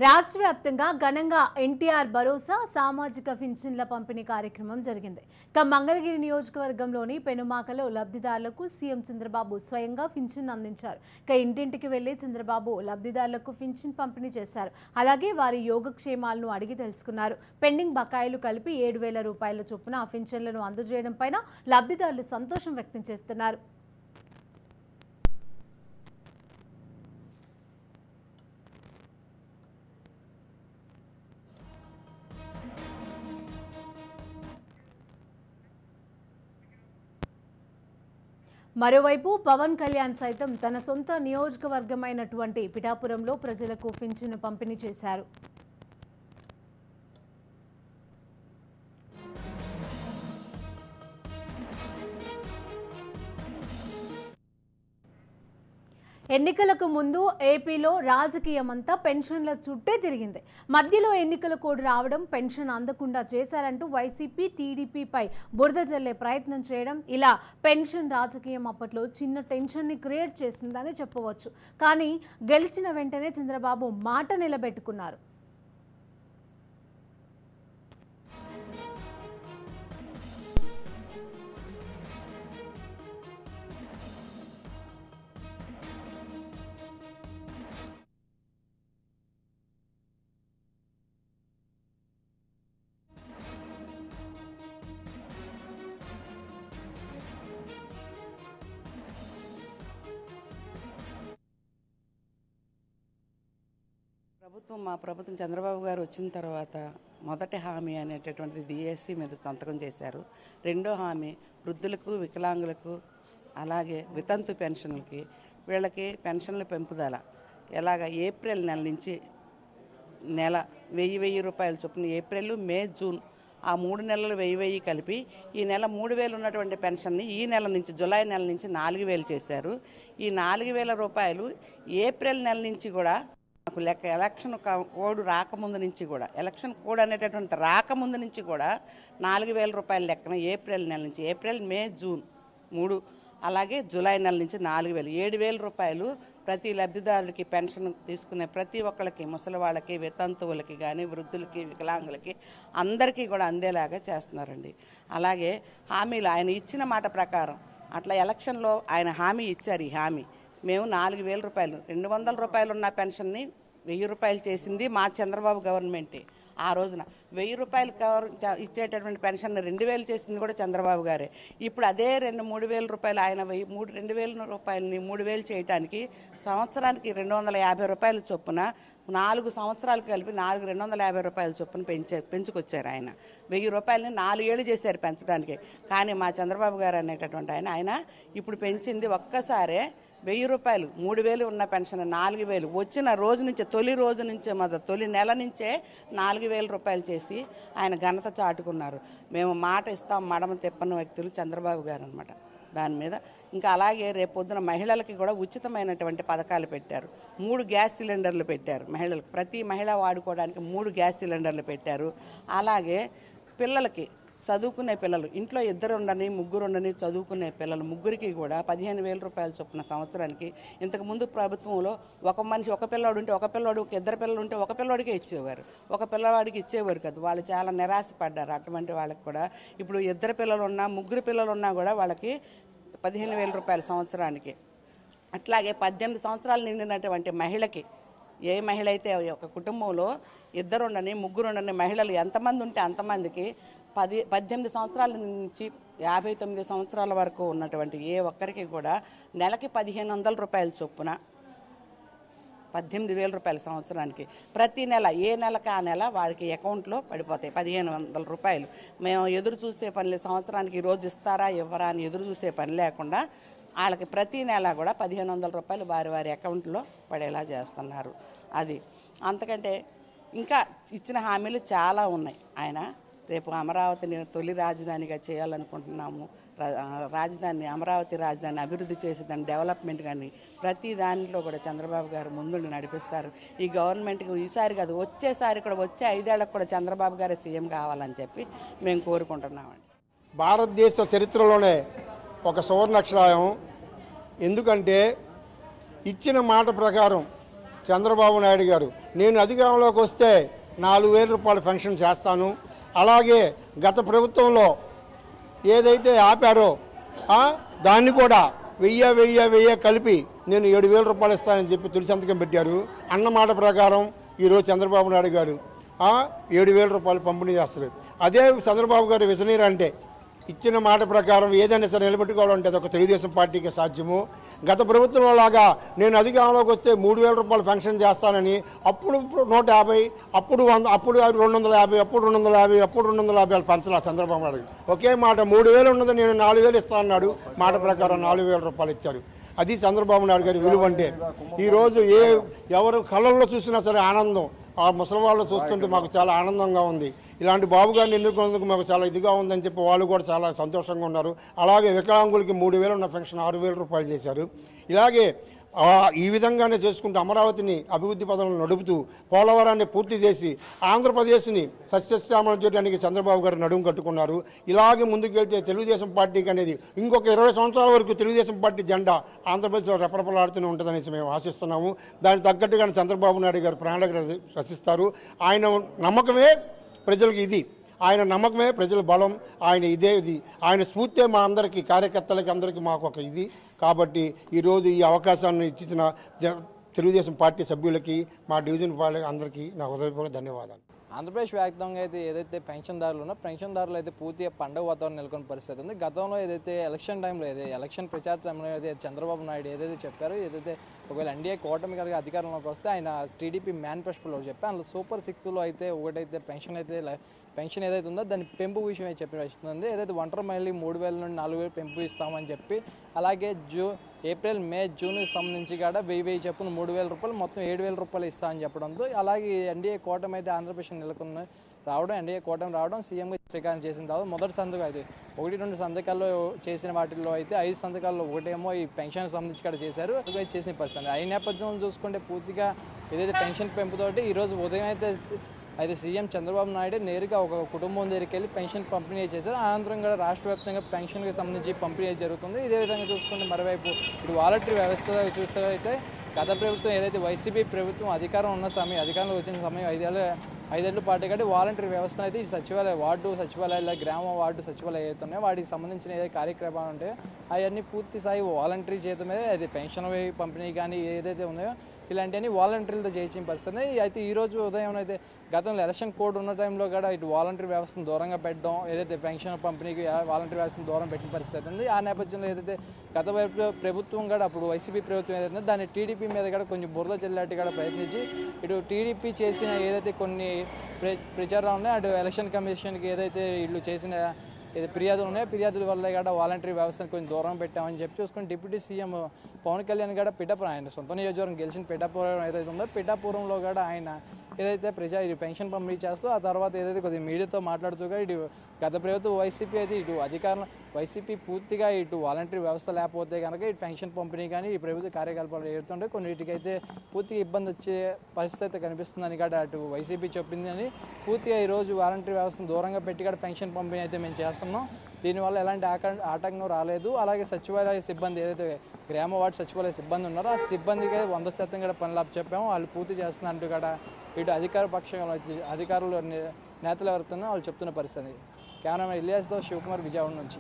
రాష్ట్ర వ్యాప్తంగా ఘనంగా ఎన్టీఆర్ భరోసా సామాజిక పింఛన్ల పంపిణీ కార్యక్రమం జరిగింది. మంగళగిరి నియోజకవర్గంలోని పెనుమాకలో లబ్ధిదారులకు సీఎం చంద్రబాబు స్వయంగా పింఛన్ అందించారు. ఇంటింటికి వెళ్లి చంద్రబాబు లబ్ధిదారులకు పింఛన్ పంపిణీ చేశారు. అలాగే వారి యోగక్షేమాలను అడిగి తెలుసుకున్నారు. పెండింగ్ బకాయిలు కలిపి 7,000 రూపాయల చొప్పున పింఛన్లను అందజేయడం పైన లబ్ధిదారులు సంతోషం వ్యక్తం చేస్తున్నారు. మరోవైపు పవన్ కళ్యాణ్ సైతం తన సొంత నియోజకవర్గమైనటువంటి పిఠాపురంలో ప్రజలకు పింఛను పంపిణీ చేశారు. ఎన్నికలకు ముందు ఏపీలో రాజకీయమంతా పెన్షన్ల చుట్టే తిరిగింది. మధ్యలో ఎన్నికల కోడ్ రావడం, పెన్షన్ అందకుండా చేశారంటూ వైసీపీ టీడీపీపై బురద జల్లే ప్రయత్నం చేయడం, ఇలా పెన్షన్ రాజకీయం అప్పట్లో చిన్న టెన్షన్ని క్రియేట్ చేసిందని చెప్పవచ్చు. కానీ గెలిచిన వెంటనే చంద్రబాబు మాట నిలబెట్టుకున్నారు. మా ప్రభుత్వం చంద్రబాబు గారు వచ్చిన తర్వాత మొదటి హామీ అనేటటువంటిది డిఎస్సి మీద సంతకం చేశారు. రెండో హామీ వృద్ధులకు, వికలాంగులకు, అలాగే వితంతు పెన్షన్లకి వీళ్ళకి పెన్షన్ల పెంపుదల ఎలాగ ఏప్రిల్ నెల నుంచి నెల 1,000 రూపాయల చొప్పున ఏప్రిల్, మే, జూన్ ఆ 3 నెలలు 1,000 కలిపి ఈ నెల 3,000 ఉన్నటువంటి పెన్షన్ని ఈ నెల నుంచి జూలై నెల నుంచి 4,000 చేశారు. ఈ 4,000 రూపాయలు ఏప్రిల్ నెల నుంచి కూడా నాకు లెక్క ఎలక్షన్ కోడ్ రాకముందు నుంచి కూడా, ఎలక్షన్ కోడ్ అనేటటువంటి రాకముందు నుంచి కూడా 4,000 రూపాయల లెక్కన ఏప్రిల్ నెల నుంచి, ఏప్రిల్, మే, జూన్ 3, అలాగే జూలై నెల నుంచి 4,000, 7,000 రూపాయలు ప్రతి లబ్ధిదారుడికి పెన్షన్ తీసుకునే ప్రతి ఒక్కరికి, ముసలి వాళ్ళకి, వితంతువులకి కానీ, వృద్ధులకి, వికలాంగులకి అందరికీ కూడా అందేలాగా చేస్తున్నారండి. అలాగే హామీలు ఆయన ఇచ్చిన మాట ప్రకారం అట్లా ఎలక్షన్లో ఆయన హామీ ఇచ్చారు. ఈ హామీ మేము 4,000 రూపాయలు, 200 రూపాయలు ఉన్న పెన్షన్ని 1,000 రూపాయలు చేసింది మా చంద్రబాబు గవర్నమెంటే. ఆ రోజున 1,000 రూపాయలు ఇచ్చేటటువంటి పెన్షన్ 2,000 చేసింది కూడా చంద్రబాబు గారే. ఇప్పుడు అదే 3,000 రూపాయలు ఆయన 2,000 రూపాయలని 3,000 చేయడానికి సంవత్సరానికి 250 రూపాయల చొప్పున 4 సంవత్సరాలు కలిపి 250 రూపాయల చొప్పున పెంచుకొచ్చారు. ఆయన 1,000 రూపాయలని 4 ఏళ్ళు చేశారు పెంచడానికి. కానీ మా చంద్రబాబు గారు అనేటటువంటి ఆయన ఇప్పుడు పెంచింది ఒక్కసారే 1,000 రూపాయలు, 3,000 ఉన్న పెన్షన్ 4,000 వచ్చిన రోజు నుంచే, తొలి రోజు నుంచే, తొలి నెల నుంచే 4,000 రూపాయలు చేసి ఆయన ఘనత చాటుకున్నారు. మేము మాట ఇస్తాం మడమ తిప్పని వ్యక్తులు చంద్రబాబు గారు అనమాట. దాని మీద ఇంకా అలాగే రేపొద్దున మహిళలకి కూడా ఉచితమైనటువంటి పథకాలు పెట్టారు. 3 గ్యాస్ సిలిండర్లు పెట్టారు మహిళలకు, ప్రతి మహిళ వాడుకోవడానికి 3 గ్యాస్ సిలిండర్లు పెట్టారు. అలాగే పిల్లలకి, చదువుకునే పిల్లలు, ఇంట్లో 2 ఉండని 3 ఉండని చదువుకునే పిల్లలు ముగ్గురికి కూడా 15,000 రూపాయల చొప్పున సంవత్సరానికి. ఇంతకుముందు ప్రభుత్వంలో ఒక మనిషి, ఒక పిల్లవాడు ఉంటే ఒక పిల్లవాడు, 2 పిల్లలు ఉంటే ఒక పిల్లవాడికే ఇచ్చేవారు, ఒక పిల్లవాడికి ఇచ్చేవారు కదా. వాళ్ళు చాలా నిరాశపడ్డారు. అటువంటి వాళ్ళకి కూడా ఇప్పుడు 2 పిల్లలు ఉన్నా, 3 పిల్లలు ఉన్నా కూడా వాళ్ళకి 15,000 రూపాయల సంవత్సరానికి. అట్లాగే 18 సంవత్సరాలు నిండినటువంటి మహిళకి, ఏ మహిళ అయితే ఒక కుటుంబంలో 2 ఉండని 3 ఉండని మహిళలు ఎంతమంది ఉంటే అంతమందికి 18 సంవత్సరాల నుంచి 59 సంవత్సరాల వరకు ఉన్నటువంటి ఏ ఒక్కరికి కూడా నెలకి 1,500 రూపాయల చొప్పున 18,000 రూపాయల సంవత్సరానికి. ప్రతి నెల ఏ నెలకి ఆ నెల వారికి అకౌంట్లో పడిపోతాయి 1,500 రూపాయలు. మేము ఎదురు చూసే పని, సంవత్సరానికి ఈరోజు ఇస్తారా ఇవ్వరా అని ఎదురు చూసే పని లేకుండా వాళ్ళకి ప్రతి నెల కూడా 1,500 రూపాయలు వారి వారి అకౌంట్లో పడేలా చేస్తున్నారు. అది అంతకంటే ఇంకా ఇచ్చిన హామీలు చాలా ఉన్నాయి. ఆయన రేపు అమరావతిని తొలి రాజధానిగా చేయాలనుకుంటున్నాము. రాజధాని, అమరావతి రాజధాని అభివృద్ధి చేసేదాన్ని, డెవలప్మెంట్ కానీ ప్రతి దాంట్లో కూడా చంద్రబాబు గారు ముందుండి నడిపిస్తారు. ఈ గవర్నమెంట్కి ఈసారి కాదు, వచ్చేసారి కూడా, వచ్చే 5 ఏళ్లకు కూడా చంద్రబాబు గారే సీఎం కావాలని చెప్పి మేము కోరుకుంటున్నామండి. భారతదేశ చరిత్రలోనే ఒక సువర్ణాక్షరాయం. ఎందుకంటే ఇచ్చిన మాట ప్రకారం చంద్రబాబు నాయుడు గారు నేను అధికారంలోకి వస్తే 4,000 రూపాయల పెన్షన్ చేస్తాను, అలాగే గత ప్రభుత్వంలో ఏదైతే ఆపారో దాన్ని కూడా 1000 కలిపి నేను 7,000 రూపాయలు ఇస్తానని చెప్పి తొలి సంతకం పెట్టారు. అన్నమాట ప్రకారం ఈరోజు చంద్రబాబు నాయుడు గారు 7,000 రూపాయలు పంపిణీ చేస్తారు. అదే చంద్రబాబు గారు విజనీర్ అంటే ఇచ్చిన మాట ప్రకారం ఏదైనా సరే నిలబెట్టుకోవాలంటే అది ఒక తెలుగుదేశం పార్టీకి సాధ్యము. గత ప్రభుత్వంలో లాగా నేను అధికారంలోకి వస్తే 3,000 రూపాయలు పెన్షన్ చేస్తానని అప్పుడు 150, అప్పుడు 100, అప్పుడు 250, అప్పుడు 250, అప్పుడు 250 పంచలా చంద్రబాబు నాయుడు. ఒకే మాట 3,000 ఉన్నది నేను 4,000 ఇస్తా అన్నాడు. మాట ప్రకారం 4,000 రూపాయలు ఇచ్చారు. అది చంద్రబాబు నాయుడు గారి విలువ అంటే. ఈరోజు ఎవరు కళ్ళల్లో చూసినా సరే ఆనందం. ఆ ముసలి వాళ్ళు చూస్తుంటే మాకు చాలా ఆనందంగా ఉంది. ఇలాంటి బాబు గారిని ఎన్నుకున్నందుకు మాకు చాలా ఇదిగా ఉందని చెప్పి వాళ్ళు కూడా చాలా సంతోషంగా ఉన్నారు. అలాగే వికలాంగులకి 3,000 ఉన్న పెన్షన్ 6,000 రూపాయలు చేశారు. ఇలాగే ఈ విధంగానే చేసుకుంటూ అమరావతిని అభివృద్ధి పదంలో నడుపుతూ పోలవరాన్ని పూర్తి చేసి ఆంధ్రప్రదేశ్ని సస్యశ్యామలం చేయడానికి చంద్రబాబు గారు నడుము కట్టుకున్నారు. ఇలాగే ముందుకెళ్తే తెలుగుదేశం పార్టీకి అనేది ఇంకొక 20 సంవత్సరాల వరకు తెలుగుదేశం పార్టీ జెండా ఆంధ్రప్రదేశ్లో రెపరెపలాడుతూనే ఉంటుందనేసి మేము ఆశిస్తున్నాము. దానికి తగ్గట్టుగానే చంద్రబాబు నాయుడు గారు ప్రాణాలకు రచిస్తారు. ఆయన నమ్మకమే ప్రజలకు ఇది, ఆయన నమ్మకమే ప్రజల బలం, ఆయన ఇది, ఆయన స్ఫూర్తే మా అందరికీ కార్యకర్తలకి అందరికీ మాకు ఒక ఇది. కాబట్టి ఈరోజు ఈ అవకాశాన్ని ఇచ్చిన తెలుగుదేశం పార్టీ సభ్యులకి, మా డివిజన్ వాళ్ళకి అందరికీ నా హృదయపూర్వక ధన్యవాదాలు. ఆంధ్రప్రదేశ్ వ్యాప్తంగా అయితే ఏదైతే పెన్షన్దారులు ఉన్నారో పెన్షన్దారులు అయితే పూర్తిగా పండుగ వాతావరణం నెలకొన్న పరిస్థితి ఉంది. గతంలో ఏదైతే ఎలక్షన్ టైంలో ఎలక్షన్ ప్రచార టైంలో ఏదైతే చంద్రబాబు నాయుడు ఏదైతే చెప్పారో, ఏదైతే ఒకవేళ ఎన్డీఏ కూటమి కలిగి అధికారంలోకి వస్తే ఆయన టీడీపీ మేనిఫెస్టోలో చెప్పి అందులో సూపర్ 6లో అయితే ఒకటైతే పెన్షన్ ఏదైతే ఉందో దాని పెంపు విషయం అయితే చెప్పి ఏదైతే ఒంటరి మహిళకి 3,000 నుండి 4,000 పెంపు ఇస్తామని చెప్పి, అలాగే ఏప్రిల్, మే, జూన్కి సంబంధించి కూడా 1,000 చెప్పున 3,000 రూపాయలు మొత్తం 7,000 రూపాయలు ఇస్తామని చెప్పడంతో, అలాగే ఎన్డీఏ కూటమి అయితే ఆంధ్రప్రదేశ్ నెలకొన్న రావడం, ఎన్డీఏ కూటమి రావడం, సీఎంగా స్వీకారం చేసిన తర్వాత మొదటి సంతకం అయితే 1-2 సంతకాల్లో చేసిన వాటిల్లో అయితే 5 సంతకాల్లో ఒకటేమో ఈ పెన్షన్ సంబంధించి కూడా చేశారు, చేసిన పరిస్థితి. ఈ నేపథ్యంలో చూసుకుంటే పూర్తిగా ఏదైతే పెన్షన్ పెంపుతోటి ఈరోజు ఉదయం అయితే సీఎం చంద్రబాబు నాయుడు నేరుగా ఒక కుటుంబం దగ్గరికి వెళ్ళి పెన్షన్ పంపిణీ చేశారు. అనంతరం కూడా రాష్ట్ర వ్యాప్తంగా పెన్షన్కి సంబంధించి పంపిణీ జరుగుతుంది. ఇదే విధంగా చూసుకుంటే మరోవైపు ఇటు వాలంటరీ వ్యవస్థ చూస్తే అయితే గత ప్రభుత్వం ఏదైతే వైసీపీ ప్రభుత్వం అధికారంలో వచ్చిన సమయం 5 ఏళ్ల పాటు కాబట్టి వాలంటరీ వ్యవస్థ అయితే ఈ సచివాలయాలు, గ్రామ వార్డు సచివాలయాలు అయితే ఉన్నాయో వాటికి సంబంధించిన ఏదైతే కార్యక్రమాలు ఉంటాయో అవన్నీ పూర్తి స్థాయి వాలంటరీ చేత మీద అది పెన్షన్ పంపిణీ కానీ ఏదైతే ఉన్నాయో ఇలాంటివన్నీ వాలంటీర్లతో చేయించిన పరిస్థితి. అయితే ఈరోజు ఉదయం అయితే గతంలో ఎలక్షన్ కోడ్ ఉన్న టైంలో కూడా ఇటు వాలంటరీ వ్యవస్థను దూరంగా పెట్టడం, ఏదైతే పెన్షన్ పంపిణీకి వాలంటరీ వ్యవస్థను దూరం పెట్టిన పరిస్థితి ఉంది. ఆ నేపథ్యంలో ఏదైతే గత ప్రభుత్వం కూడా అప్పుడు వైసీపీ ప్రభుత్వం ఏదైతే దాన్ని టీడీపీ మీద కూడా కొంచెం బురద చెల్లాటి కూడా ప్రయత్నించి ఇటు టీడీపీ చేసిన ఏదైతే కొన్ని ప్రచారాలు ఉన్నాయో అటు ఎలక్షన్ కమిషన్కి ఏదైతే వీళ్ళు చేసిన ఫిర్యాదులు ఉన్నాయో ఫిర్యాదుల వల్ల కూడా వాలంటరీ వ్యవస్థను కొంచెం దూరం పెట్టామని చెప్పి చూసుకుని డిప్యూటీ సీఎం పవన్ కళ్యాణ్ కూడా పిఠాపురం, ఆయన సొంత నియోజకవర్గం గెలిచిన పిఠాపురం ఏదైతే ఉందో పిఠాపురంలో కూడా ఆయన ఏదైతే ఇది పెన్షన్ పంపిణీ చేస్తూ ఆ తర్వాత ఏదైతే కొద్దిగా మీడియాతో మాట్లాడుతూగా ఇటు గత ప్రభుత్వం వైసీపీ అయితే ఇటు అధికారం వైసీపీ పూర్తిగా ఇటు వాలంటరీ వ్యవస్థ లేకపోతే కనుక ఇటు పెన్షన్ పంపిణీ కానీ ఈ ప్రభుత్వ కార్యకలాపాలు ఏడుతుంటే కొన్నిటికైతే పూర్తిగా ఇబ్బంది వచ్చే పరిస్థితి కనిపిస్తుందని కూడా అటు వైసీపీ చెప్పింది అని పూర్తిగా ఈరోజు వాలంటరీ వ్యవస్థను దూరంగా పెట్టి కూడా పెన్షన్ పంపిణీ అయితే మేము చేస్తున్నాం. దీనివల్ల ఎలాంటి ఆటంకం రాలేదు. అలాగే సచివాలయ సిబ్బంది ఏదైతే గ్రామ వార్డు సచివాలయ సిబ్బంది ఉన్నారో ఆ సిబ్బందికి 100% కూడా పనులు చెప్పాము, వాళ్ళు పూర్తి చేస్తున్నట్టు కూడా ఇటు అధికారులు నేతలు ఎవరుతున్నారో వాళ్ళు చెప్తున్న పరిస్థితి. కెమెరామెన్ ఇలియాస్తో శివకుమార్, విజయవాడ నుంచి.